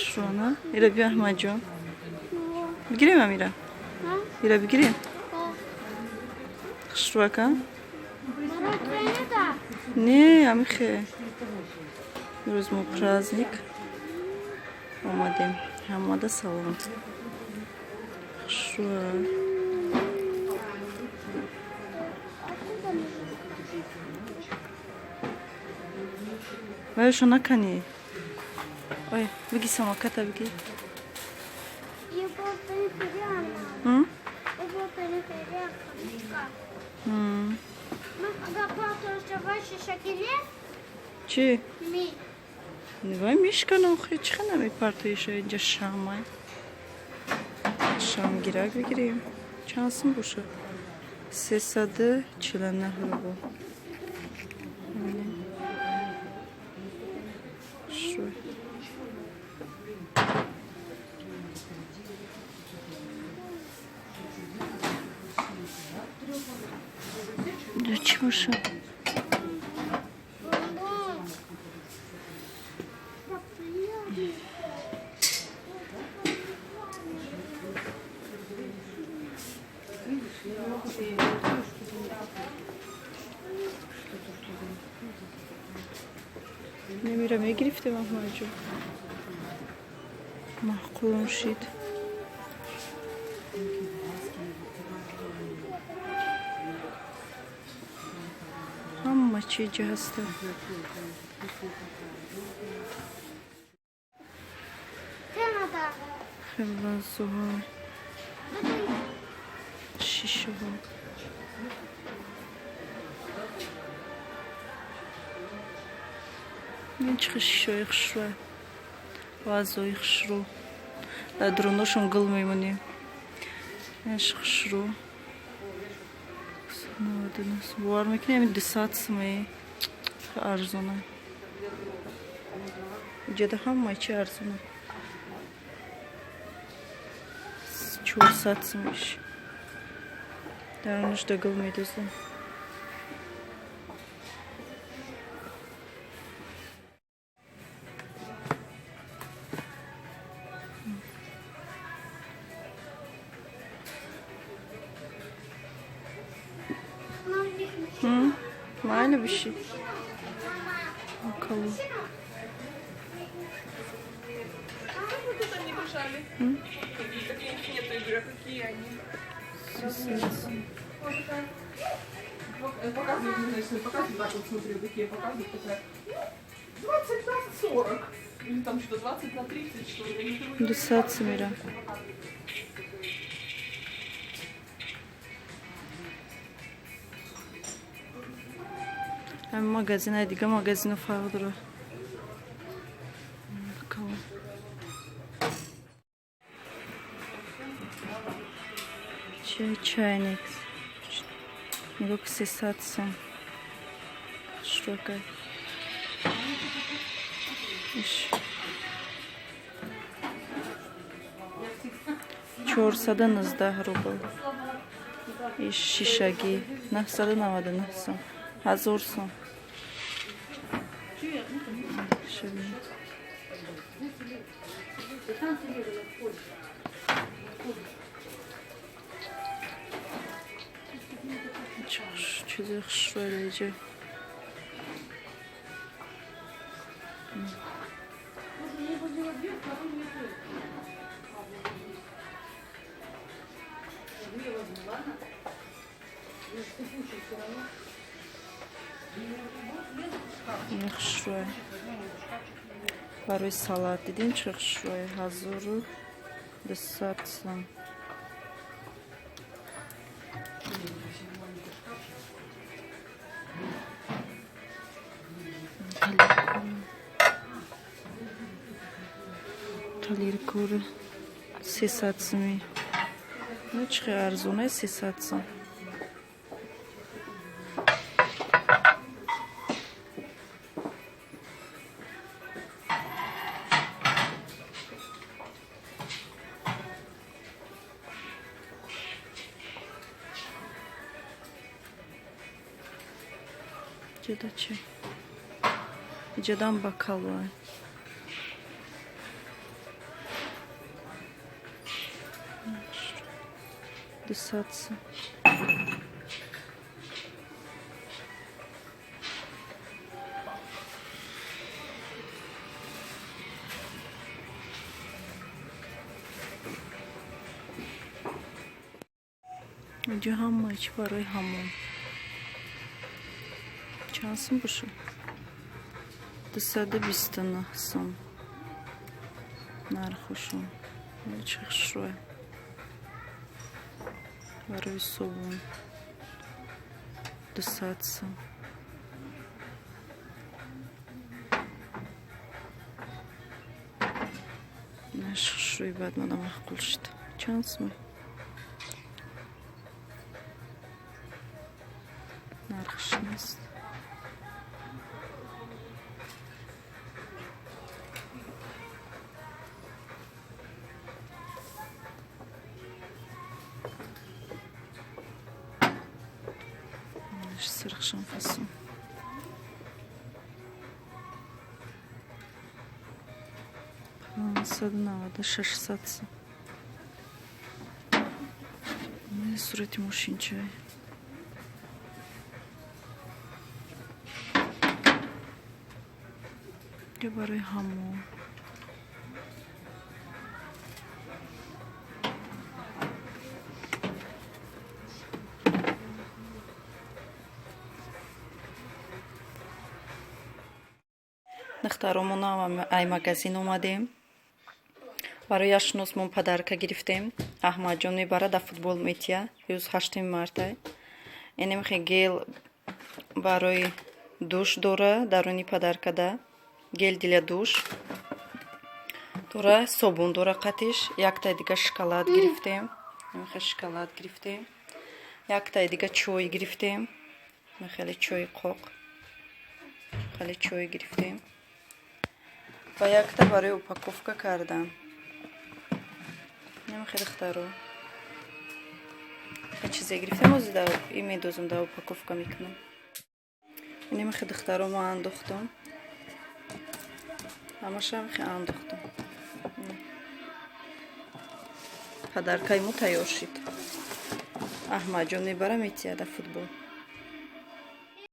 Şu ana. İra bir ahmacım. Bir gireyim mi İra? İra bir gireyim. Şu bakalım. Не, амихе. Роз мо праздник. Омадем. Ҳамада салом. Шо. Вай шо накани. Ой, биги самоката биги. М? Чи? Не вай мишка нохи чихана ми партоиша инҷа шамай. Шам гирак бигирем. Чанд сум боша? 349 рубл. Шо? Да чи боша? نمیرم یه گرفتم احمد جون محقوم شید همه چی هسته خلصو ها شیشه ها این چه شیشه خشوه وازوی خشرو درونوشون گل میمونیم اینش خشرو نادونس بوار میکنیم این دسات سمی ارزونه جده همه چی ارزونه 400 سمیش درونش da گل میدوزه Aynı bir şey. Bakalım. Показывают, так вот, смотри, такие показывают, такая 20 на 40. Или там что, 20 на 30, что ли? 10 lira. Hem magazine diga magazine farklıdır. Bakalım. Çaynik. Ne bak ses satsam. Şuraya. İş. Çorsadanız da rubl. İş şişagi. Nasıl navadı nasıl? Hazırsın. Şöyle. Çok şöylece. Yaxşı. Barış salat dedim yaxşı. Hazır. Dışarıdan. Talirkuru 300 mi? Ne çıkıyor arzuna 300. Cedaçı. Cedan bakalım. 200 сом. اینجا همه برای همون چند سوم باشه؟ 229 сом нархушон. Чехшуе. Барои собун 200 сом. Нашхшуи баъд мана маъқул шуд. Чанд сом? нархш нест. Сырхшан фасон. Саднавада 600 сом. Сурати мошинчай. Я барои ҳамо. Духтаромона ай магазин омадем. Барои яшносмон падарка гирифтем. Аҳмадҷон мебарад а футбол метия. Ҳӯз 8 марта. Энемхе гел барои душ дора даруни падаркада. Гел для душ. Дора собун дора қатиш. Яктай дига шоколад гирифтем. Энемхе шоколад гирифтем. Яктай дига чой гирифтем. Хеле чой қоқ. Хеле чой гирифтем. Ва якта барои упаковка кардам. Немхе духтаро. Чизе гирифтем озида и медозам да упаковка мекунам. Немхе духтаро ма андохтам. Ҳамаша мехе андохтам. Падаркаи мо тайёр шид. Аҳмадҷон мебарам метияда футбол.